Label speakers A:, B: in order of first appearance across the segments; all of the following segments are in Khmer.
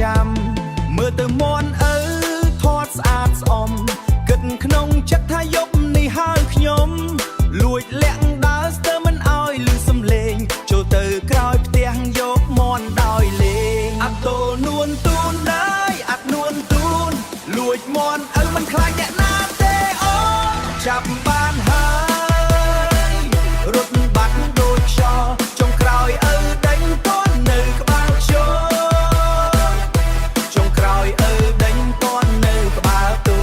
A: ចាំមើលទៅមន់ធាត់ស្អាតស្អំគិតក្នុងចិត្តថាយប់នេះហើយខ្ញុំលួចលាក់ដើរស្ទើរមិនអោយឮសំឡេងចូលទៅក្រោយផ្ទះយកមន់ដោយលេងអត់តូននួនទូនដែរអត់នួនទូនលួចមន់មិនខ្លាចអ្នកណាទេអូចាប់បានហើយរត់បាត់ដូចខ្យល់ចុងក្រោយដេញទាន់នៅក្បាលខ្ញុំចុងក្រោយដេញទាន់នៅក្បាលទូ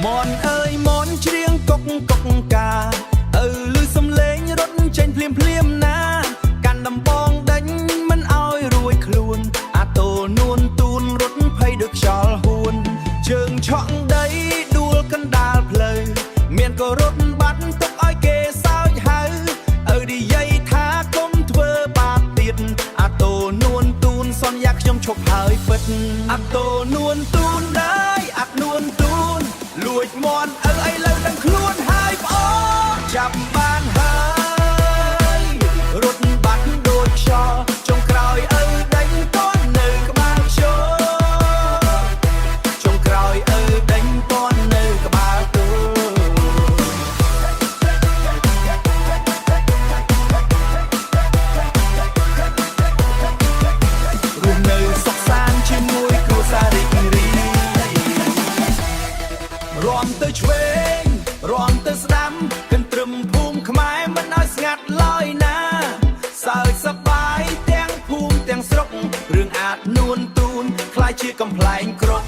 A: មន់មន់ច្រៀងកុកកុកកាឮសំឡេងរត់ចេញភ្លាមភ្លាមណាកាន់ដំបងដេញមិនអោយរួយខ្លួនអាតូនួនទូនរត់ភ័យដូចខ្យល់ហួនជើងឆក់ដីដួលកណ្ដាលផ្លូវមានក៏រត់បាត់ទុកឲ្យគេសើចហៅនិយាយថាកុំធ្វើបាបទៀតអាតូនួនទូនសន្យាខ្ញុំឈប់ហើយពិតអាតូនួនទូនដែរអាត់នួនទូនលួចមន់ឥឡូវដឹងខ្លួនហើយប្អូនចាប់បានហើយរត់បាត់ដូចខ្យល់ចុងក្រោយដេញទាន់នៅក្បាលខ្ញុំចុងក្រោយដេញទាន់នៅក្បាលទូរួមនៅសុខសាន្តជាមួយគ្រួសាររីករាយរាំទៅឆ្វេងរាំទៅស្ដាំកន្ទ្រឹមភូមិខ្មែរមិនឲ្យស្ងាត់ឡើយណាសើចសប្បាយទាំងភូមិទាំងស្រុករឿងអាចនួនទូនខ្លាយជាកំប្លែងគ្រប់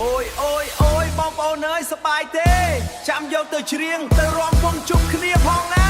A: អូយបងប្អូនអើយសប្បាយទេចាំយកទៅច្រៀងទៅរាំវង់ជុំគ្នាផងណា